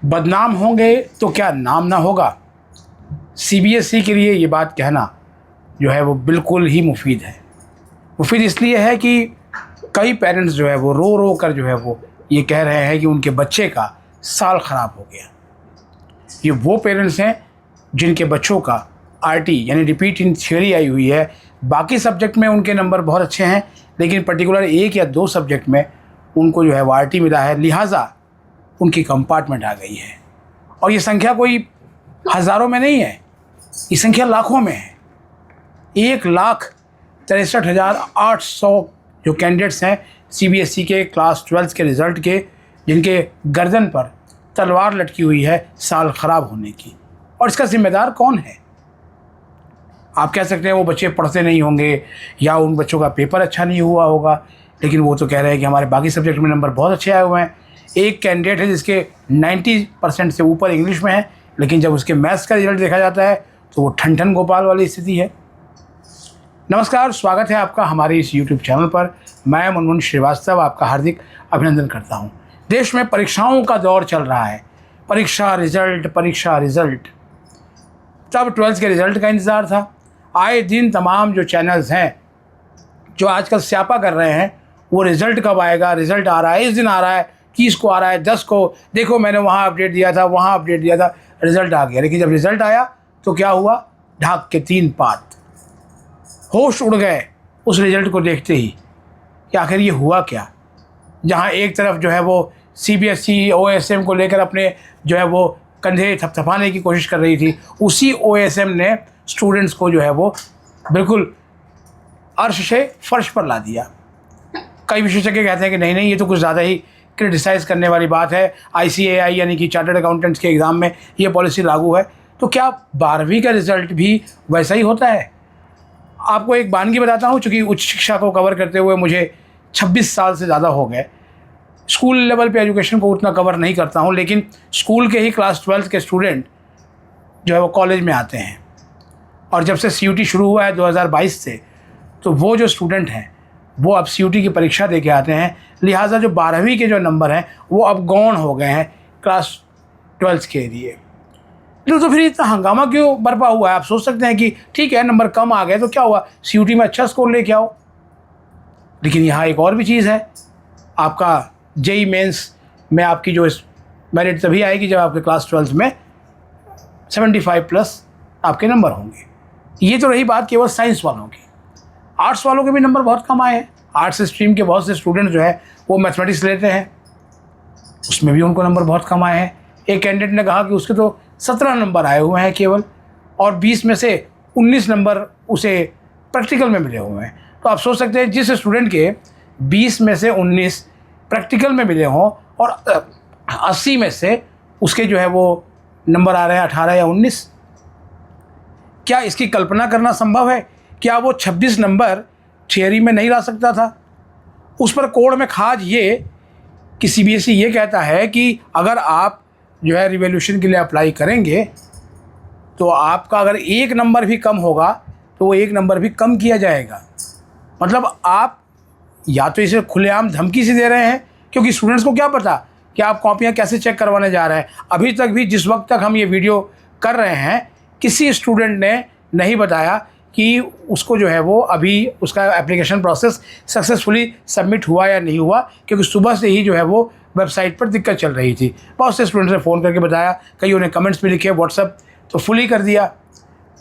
बदनाम होंगे तो क्या नाम ना होगा। सीबीएसई के लिए ये बात कहना जो है वो बिल्कुल ही मुफीद है। मुफीद इसलिए है कि कई पेरेंट्स जो है वो रो रो कर जो है वो ये कह रहे हैं कि उनके बच्चे का साल ख़राब हो गया। ये वो पेरेंट्स हैं जिनके बच्चों का आरटी यानी रिपीट इन थियोरी आई हुई है। बाकी सब्जेक्ट में उनके नंबर बहुत अच्छे हैं, लेकिन पर्टिकुलर एक या दो सब्जेक्ट में उनको जो है वो आरटी मिला है, लिहाजा उनकी कंपार्टमेंट आ गई है। और ये संख्या कोई हज़ारों में नहीं है, ये संख्या लाखों में है। 1,63,800 जो कैंडिडेट्स हैं सीबीएसई के क्लास 12 के रिज़ल्ट के, जिनके गर्दन पर तलवार लटकी हुई है साल ख़राब होने की। और इसका ज़िम्मेदार कौन है? आप कह सकते हैं वो बच्चे पढ़ते नहीं होंगे या उन बच्चों का पेपर अच्छा नहीं हुआ होगा, लेकिन वो तो कह रहे हैं कि हमारे बाकी सब्जेक्ट में नंबर बहुत अच्छे आए हुए हैं। एक कैंडिडेट है जिसके 90% से ऊपर इंग्लिश में है, लेकिन जब उसके मैथ्स का रिजल्ट देखा जाता है तो वो ठन गोपाल वाली स्थिति है। नमस्कार, स्वागत है आपका हमारे इस यूट्यूब चैनल पर। मैं मुनमुन श्रीवास्तव आपका हार्दिक अभिनंदन करता हूं। देश में परीक्षाओं का दौर चल रहा है, परीक्षा रिजल्ट। तब 12th के रिज़ल्ट का इंतज़ार था। आए दिन तमाम जो चैनल्स हैं जो आजकल स्यापा कर रहे हैं वो रिज़ल्ट कब आएगा, रिज़ल्ट आ रहा है, इस दिन आ रहा है, 30 को आ रहा है, 10 को, देखो मैंने वहाँ अपडेट दिया था, वहाँ अपडेट दिया था, रिज़ल्ट आ गया। लेकिन जब रिज़ल्ट आया तो क्या हुआ? ढाक के 3 पात, होश उड़ गए उस रिज़ल्ट को देखते ही कि आखिर ये हुआ क्या। जहाँ एक तरफ जो है वो सीबीएसई ओएसएम को लेकर अपने जो है वो कंधे थपथपाने की कोशिश कर रही थी, उसी ओएसएम ने स्टूडेंट्स को जो है वो बिल्कुल अर्श से फर्श पर ला दिया। कई विशेषज्ञ कहते हैं कि नहीं ये तो कुछ ज़्यादा ही क्रिटिसाइज़ करने वाली बात है। आईसीएआई यानी कि चार्टर्ड अकाउंटेंट्स के एग्ज़ाम में ये पॉलिसी लागू है, तो क्या 12वीं का रिज़ल्ट भी वैसा ही होता है? आपको एक बानगी बताता हूँ, चूँकि उच्च शिक्षा को कवर करते हुए मुझे 26 साल से ज़्यादा हो गए। स्कूल लेवल पे एजुकेशन को उतना कवर नहीं करता हूँ, लेकिन स्कूल के ही क्लास 12 के स्टूडेंट जो है वो कॉलेज में आते हैं। और जब से सीयूटी शुरू हुआ है 2022 से, तो वो जो स्टूडेंट हैं वो अब सीयूटी की परीक्षा दे के आते हैं। लिहाजा जो 12वीं के जो नंबर हैं वो अब गौण हो गए हैं क्लास 12 के लिए। तो फिर इतना हंगामा क्यों बरपा हुआ है? आप सोच सकते हैं कि ठीक है, नंबर कम आ गए तो क्या हुआ, सीयूटी में अच्छा स्कोर लेके आओ। लेकिन यहाँ एक और भी चीज़ है, आपका जेई मेंस में आपकी जो मेरिट तभी आएगी जब आपके क्लास 12 में 75+ आपके नंबर होंगे। ये तो रही बात केवल साइंस वालों की। आर्ट्स वालों के भी नंबर बहुत कम आए हैं। आर्ट्स स्ट्रीम के बहुत से स्टूडेंट जो है वो मैथमेटिक्स लेते हैं, उसमें भी उनको नंबर बहुत कम आए हैं। एक कैंडिडेट ने कहा कि उसके तो 17 नंबर आए हुए हैं केवल, और 20 में से 19 नंबर उसे प्रैक्टिकल में मिले हुए हैं। तो आप सोच सकते हैं जिस स्टूडेंट के 20 में से 19 प्रैक्टिकल में मिले हों और 80 में से उसके जो है वो नंबर आ रहे हैं 18 या 19, क्या इसकी कल्पना करना संभव है? क्या वो 26 नंबर थियरी में नहीं ला सकता था? उस पर कोड में खाज ये कि सीबीएसई ये कहता है कि अगर आप जो है रिवॉल्यूशन के लिए अप्लाई करेंगे तो आपका अगर एक नंबर भी कम होगा तो वो एक नंबर भी कम किया जाएगा। मतलब आप या तो इसे खुलेआम धमकी से दे रहे हैं, क्योंकि स्टूडेंट्स को क्या पता कि आप कॉपियाँ कैसे चेक करवाने जा रहे हैं। अभी तक भी जिस वक्त तक हम ये वीडियो कर रहे हैं किसी स्टूडेंट ने नहीं बताया कि उसको जो है वो अभी उसका एप्लीकेशन प्रोसेस सक्सेसफुली सबमिट हुआ या नहीं हुआ, क्योंकि सुबह से ही जो है वो वेबसाइट पर दिक्कत चल रही थी। बहुत से स्टूडेंट्स ने फ़ोन करके बताया, कईयों ने कमेंट्स भी लिखे, व्हाट्सएप तो फुल ही कर दिया।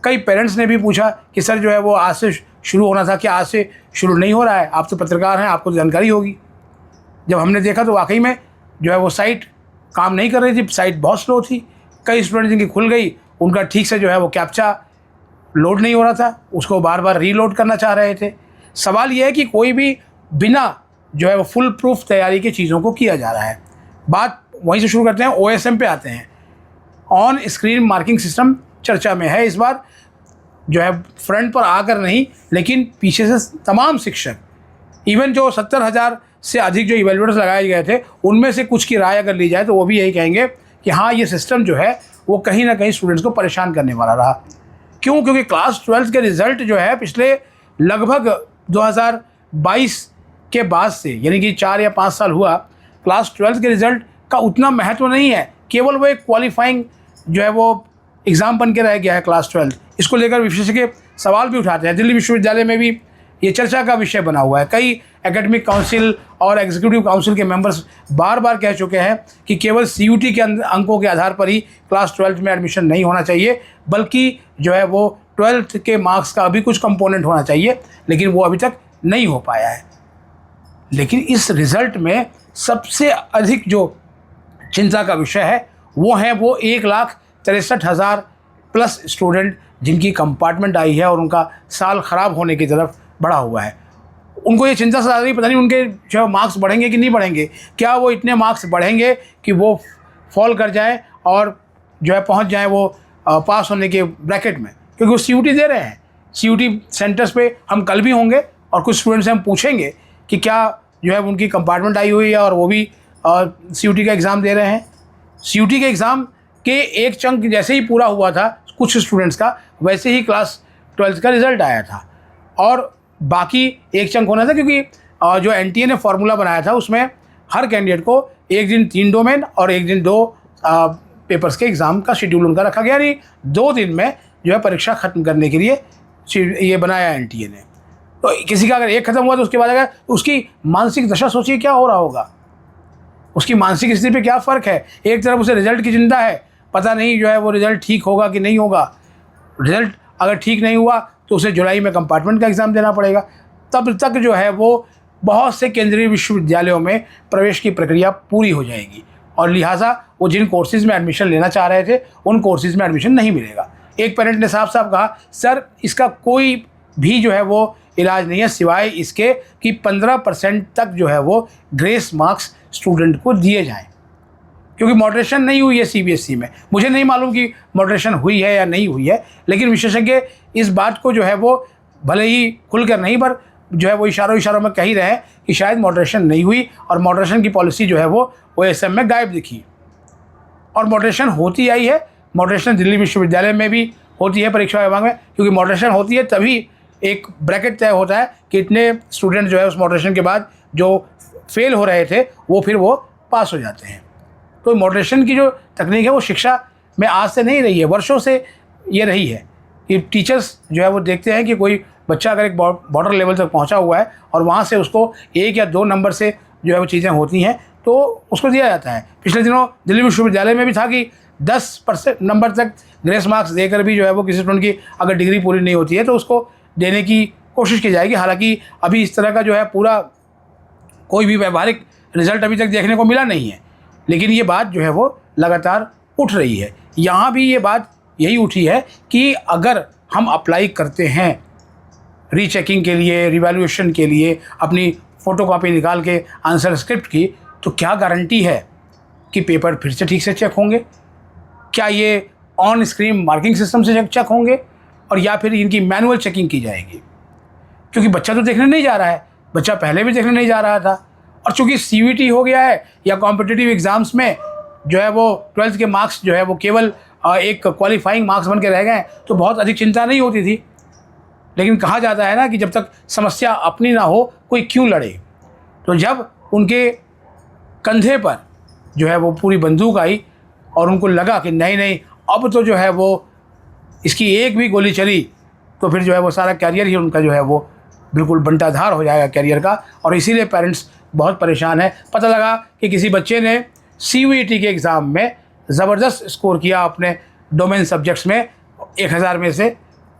कई पेरेंट्स ने भी पूछा कि सर जो है वो आज से शुरू होना था, क्या आज से शुरू नहीं हो रहा है? आप तो पत्रकार हैं, आपको तो जानकारी होगी। जब हमने देखा तो वाकई में जो है वो साइट काम नहीं कर रही थी, साइट बहुत स्लो थी। कई स्टूडेंट जिनकी खुल गई उनका ठीक से जो है वो कैप्चा लोड नहीं हो रहा था, उसको बार बार रीलोड करना चाह रहे थे। सवाल यह है कि कोई भी बिना जो है वो फुल प्रूफ तैयारी की चीज़ों को किया जा रहा है। बात वहीं से शुरू करते हैं, ओएसएम पे आते हैं। ऑन स्क्रीन मार्किंग सिस्टम चर्चा में है इस बार, जो है फ्रंट पर आकर नहीं लेकिन पीछे से तमाम शिक्षक, इवन जो 70,000 से अधिक जो इवेल्युएटर्स लगाए गए थे उनमें से कुछ की राय अगर ली जाए तो वो भी यही कहेंगे कि हाँ, ये सिस्टम जो है वो कहीं ना कहीं स्टूडेंट्स को परेशान करने वाला रहा। क्यों? क्योंकि क्लास 12 के रिज़ल्ट जो है पिछले लगभग 2022 के बाद से, यानी कि 4 या 5 साल हुआ, क्लास 12 के रिज़ल्ट का उतना महत्व नहीं है केवल वो एक क्वालिफाइंग जो है वो एग्ज़ाम बन के रह गया है क्लास 12। इसको लेकर विशेषज्ञ सवाल भी उठाते हैं। दिल्ली विश्वविद्यालय में भी ये चर्चा का विषय बना हुआ है। कई एकेडमिक काउंसिल और एग्जीक्यूटिव काउंसिल के मेंबर्स बार बार कह चुके हैं कि केवल सीयूटी के अंकों के आधार पर ही क्लास 12 में एडमिशन नहीं होना चाहिए, बल्कि जो है वो 12th के मार्क्स का भी कुछ कंपोनेंट होना चाहिए, लेकिन वो अभी तक नहीं हो पाया है। लेकिन इस रिज़ल्ट में सबसे अधिक जो चिंता का विषय है वो 1,63,000 प्लस स्टूडेंट जिनकी कंपार्टमेंट आई है और उनका साल ख़राब होने की तरफ बढ़ा हुआ है। उनको ये चिंता सता रही, पता नहीं उनके जो मार्क्स बढ़ेंगे कि नहीं बढ़ेंगे, क्या वो इतने मार्क्स बढ़ेंगे कि वो फॉल कर जाए और जो है पहुंच जाए वो पास होने के ब्रैकेट में, क्योंकि वो सीयूटी दे रहे हैं। सीयूटी सेंटर्स पे हम कल भी होंगे और कुछ स्टूडेंट से हम पूछेंगे कि क्या जो है उनकी कंपार्टमेंट आई हुई है और वो भी सीयूटी का एग्ज़ाम दे रहे हैं। सीयूटी के एग्ज़ाम के एक चंक जैसे ही पूरा हुआ था कुछ स्टूडेंट्स का, वैसे ही क्लास 12 का रिज़ल्ट आया था और बाकी एक चंक होना था, क्योंकि जो एनटीए ने फार्मूला बनाया था उसमें हर कैंडिडेट को एक दिन 3 डोमेन और एक दिन 2 पेपर्स के एग्ज़ाम का शेड्यूल उनका रखा गया, यानी 2 दिन में जो है परीक्षा ख़त्म करने के लिए ये बनाया एनटीए ने। तो किसी का अगर एक ख़त्म हुआ तो उसके बाद अगर उसकी मानसिक दशा सोचिए क्या हो रहा होगा, उसकी मानसिक स्थिति पे क्या फ़र्क है। एक तरफ उसे रिज़ल्ट की चिंता है, पता नहीं जो है वो रिज़ल्ट ठीक होगा कि नहीं होगा। रिज़ल्ट अगर ठीक नहीं हुआ तो उसे जुलाई में कंपार्टमेंट का एग्ज़ाम देना पड़ेगा। तब तक जो है वो बहुत से केंद्रीय विश्वविद्यालयों में प्रवेश की प्रक्रिया पूरी हो जाएगी और लिहाजा वो जिन कोर्सेज़ में एडमिशन लेना चाह रहे थे उन कोर्सेज़ में एडमिशन नहीं मिलेगा। एक पेरेंट ने साफ साफ कहा, सर इसका कोई भी जो है वो इलाज नहीं है सिवाय इसके कि 15% तक जो है वो ग्रेस मार्क्स स्टूडेंट को दिए जाएं, क्योंकि मॉडरेशन नहीं हुई है सीबीएसई में। मुझे नहीं मालूम कि मॉडरेशन हुई है या नहीं हुई है, लेकिन विशेषज्ञ इस बात को जो है वो भले ही खुलकर नहीं पर जो है वो इशारों में कह ही रहे हैं कि शायद मॉडरेशन नहीं हुई और मॉडरेशन की पॉलिसी जो है वो ओएसएम में गायब दिखी। और मॉडरेशन होती आई है, मॉडरेशन दिल्ली विश्वविद्यालय में भी होती है परीक्षा विभाग में, क्योंकि मॉडरेशन होती है तभी एक ब्रैकेट तय होता है कि इतने स्टूडेंट जो है उस मॉडरेशन के बाद जो फेल हो रहे थे वो फिर वो पास हो जाते हैं। तो मॉडरेशन की जो तकनीक है वो शिक्षा में आज से नहीं रही है, वर्षों से ये रही है कि टीचर्स जो है वो देखते हैं कि कोई बच्चा अगर एक बॉर्डर लेवल तक पहुंचा हुआ है और वहाँ से उसको 1 या 2 नंबर से जो है वो चीज़ें होती हैं तो उसको दिया जाता है। पिछले दिनों दिल्ली विश्वविद्यालय में भी था कि 10% नंबर तक ग्रेस मार्क्स देकर भी जो है वो किसी स्टूडेंट की अगर डिग्री पूरी नहीं होती है तो उसको देने की कोशिश की जाएगी। हालांकि अभी इस तरह का जो है पूरा कोई भी व्यवहारिक रिजल्ट अभी तक देखने को मिला नहीं है, लेकिन ये बात जो है वो लगातार उठ रही है। यहाँ भी ये बात यही उठी है कि अगर हम अप्लाई करते हैं रीचेकिंग के लिए, रिवैल्यूएशन के लिए अपनी फ़ोटोकॉपी निकाल के आंसर स्क्रिप्ट की, तो क्या गारंटी है कि पेपर फिर से ठीक से चेक होंगे? क्या ये ऑन स्क्रीन मार्किंग सिस्टम से चेक होंगे और या फिर इनकी मैनुअल चेकिंग की जाएगी? क्योंकि बच्चा तो देखने नहीं जा रहा है, बच्चा पहले भी देखने नहीं जा रहा था, और चूँकि सीवीटी हो गया है या कॉम्पिटिटिव एग्ज़ाम्स में जो है वो 12th के मार्क्स जो है वो केवल एक क्वालिफाइंग मार्क्स बन के रह गए, तो बहुत अधिक चिंता नहीं होती थी। लेकिन कहा जाता है ना कि जब तक समस्या अपनी ना हो कोई क्यों लड़े। तो जब उनके कंधे पर जो है वो पूरी बंदूक आई और उनको लगा कि नहीं नहीं अब तो जो है वो इसकी एक भी गोली चली तो फिर जो है वो सारा कैरियर ही उनका जो है वो बिल्कुल बंटाधार हो जाएगा कैरियर का, और इसीलिए पेरेंट्स बहुत परेशान है। पता लगा कि किसी बच्चे ने सीवीटी के एग्ज़ाम में ज़बरदस्त स्कोर किया अपने डोमेन सब्जेक्ट्स में 1000 में से,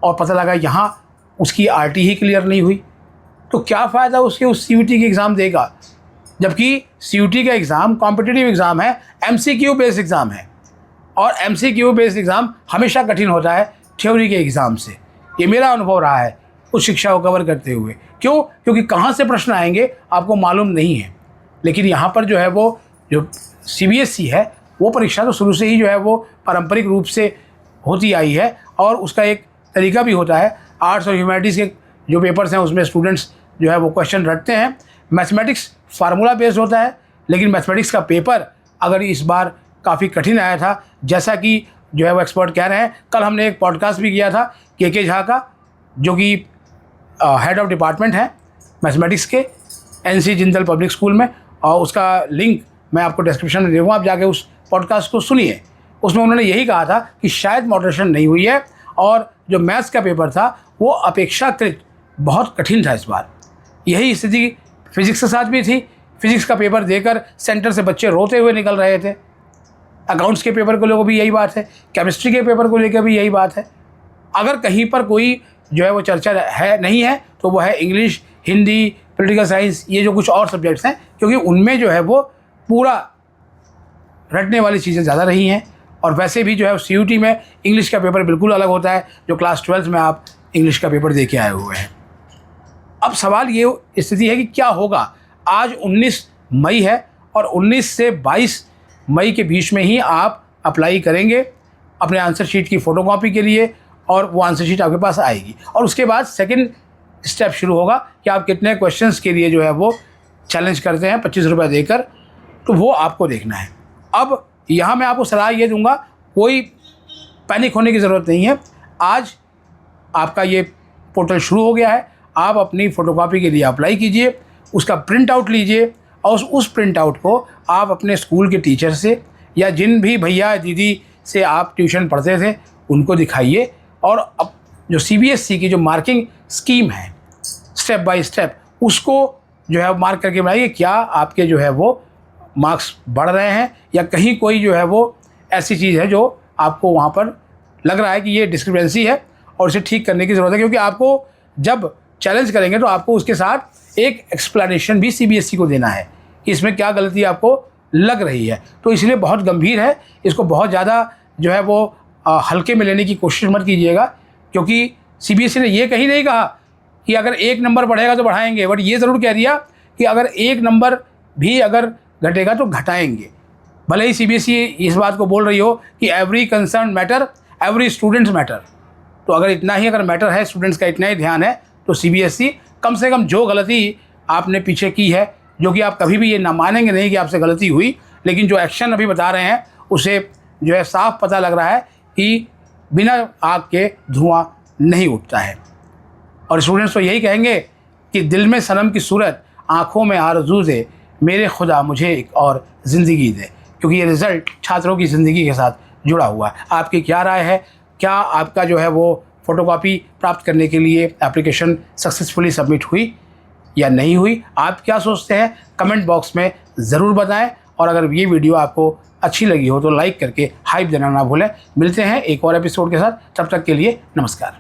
और पता लगा यहाँ उसकी आरटी ही क्लियर नहीं हुई, तो क्या फ़ायदा उसके उस सीवीटी के एग्ज़ाम देगा। जबकि सीयूटी का एग्ज़ाम कॉम्पिटिटिव एग्ज़ाम है, एमसीक्यू बेस्ड एग्ज़ाम है, और एमसीक्यू बेस्ड एग्ज़ाम हमेशा कठिन होता है थ्योरी के एग्ज़ाम से। ये मेरा अनुभव रहा है उस शिक्षा को कवर करते हुए। क्यों? क्योंकि कहाँ से प्रश्न आएंगे आपको मालूम नहीं है। लेकिन यहाँ पर जो है वो जो सीबीएसई है वो परीक्षा तो शुरू से ही जो है वो पारंपरिक रूप से होती आई है, और उसका एक तरीका भी होता है। आर्ट्स और ह्यूमैनिटीज़ के जो पेपर्स हैं उसमें स्टूडेंट्स जो है वो क्वेश्चन रटते हैं। मैथमेटिक्स फार्मूला बेस्ड होता है, लेकिन मैथमेटिक्स का पेपर अगर इस बार काफ़ी कठिन आया था, जैसा कि जो है वो एक्सपर्ट कह रहे हैं। कल हमने एक पॉडकास्ट भी किया था के झा का, जो कि हेड ऑफ डिपार्टमेंट है मैथमेटिक्स के एनसी जिंदल पब्लिक स्कूल में, और उसका लिंक मैं आपको डिस्क्रिप्शन में दूँगा, आप जाके उस पॉडकास्ट को सुनिए। उसमें उन्होंने यही कहा था कि शायद मॉडरेशन नहीं हुई है और जो मैथ्स का पेपर था वो अपेक्षाकृत बहुत कठिन था इस बार। यही स्थिति फिज़िक्स के साथ भी थी। फिज़िक्स का पेपर देकर सेंटर से बच्चे रोते हुए निकल रहे थे। अकाउंट्स के पेपर को लेकर भी यही बात है, केमिस्ट्री के पेपर को लेकर भी यही बात है। अगर कहीं पर कोई जो है वो चर्चा है नहीं है तो वो है इंग्लिश, हिंदी, पॉलिटिकल साइंस, ये जो कुछ और सब्जेक्ट्स हैं, क्योंकि उनमें जो है वो पूरा रटने वाली चीज़ें ज़्यादा रही हैं। और वैसे भी जो है CUT में इंग्लिश का पेपर बिल्कुल अलग होता है, जो क्लास 12 में आप इंग्लिश का पेपर दे के आए हुए हैं। अब सवाल ये स्थिति है कि क्या होगा। आज 19 मई है और 19 से 22 मई के बीच में ही आप अप्लाई करेंगे अपने आंसर शीट की फ़ोटोकॉपी के लिए और वो आंसर शीट आपके पास आएगी। और उसके बाद सेकंड स्टेप शुरू होगा कि आप कितने क्वेश्चंस के लिए जो है वो चैलेंज करते हैं 25 रुपये देकर, तो वो आपको देखना है। अब यहाँ मैं आपको सलाह ये दूंगा, कोई पैनिक होने की ज़रूरत नहीं है। आज आपका ये पोर्टल शुरू हो गया है, आप अपनी फ़ोटोकॉपी के लिए अप्लाई कीजिए, उसका प्रिंट आउट लीजिए और उस प्रिंट आउट को आप अपने स्कूल के टीचर से या जिन भी भैया दीदी से आप ट्यूशन पढ़ते थे उनको दिखाइए। और अब जो CBSE की जो मार्किंग स्कीम है स्टेप बाय स्टेप, उसको जो है मार्क करके बनाइए, क्या आपके जो है वो मार्क्स बढ़ रहे हैं या कहीं कोई जो है वो ऐसी चीज़ है जो आपको वहाँ पर लग रहा है कि ये डिस्क्रिपेंसी है और इसे ठीक करने की ज़रूरत है। क्योंकि आपको जब चैलेंज करेंगे तो आपको उसके साथ एक एक्सप्लेनेशन भी CBSE को देना है कि इसमें क्या गलती आपको लग रही है। तो इसलिए बहुत गंभीर है, इसको बहुत ज़्यादा जो है वो हल्के में लेने की कोशिश मत कीजिएगा। क्योंकि CBSE ने ये कहीं नहीं कहा कि अगर 1 नंबर बढ़ेगा तो बढ़ाएंगे, बट ये ज़रूर कह दिया कि अगर 1 नंबर भी अगर घटेगा तो घटाएंगे। भले ही CBSE इस बात को बोल रही हो कि every concern matter, every students matter, तो अगर इतना ही अगर मैटर है, स्टूडेंट्स का इतना ही ध्यान है, तो CBSE कम से कम जो गलती आपने पीछे की है, जो कि आप कभी भी ये ना मानेंगे नहीं कि आपसे गलती हुई, लेकिन जो एक्शन अभी बता रहे हैं उसे जो है साफ पता लग रहा है कि बिना आग के धुआं नहीं उठता है। और स्टूडेंट्स तो यही कहेंगे कि दिल में सनम की सूरत, आँखों में आरज़ू दे, मेरे खुदा मुझे एक और ज़िंदगी दे। क्योंकि ये रिज़ल्ट छात्रों की ज़िंदगी के साथ जुड़ा हुआ है। आपकी क्या राय है? क्या आपका जो है वो फ़ोटोकॉपी प्राप्त करने के लिए एप्लीकेशन सक्सेसफुली सबमिट हुई या नहीं हुई? आप क्या सोचते हैं? कमेंट बॉक्स में ज़रूर बताएं। और अगर ये वीडियो आपको अच्छी लगी हो तो लाइक करके हाइप देना ना भूलें। मिलते हैं एक और एपिसोड के साथ, तब तक के लिए नमस्कार।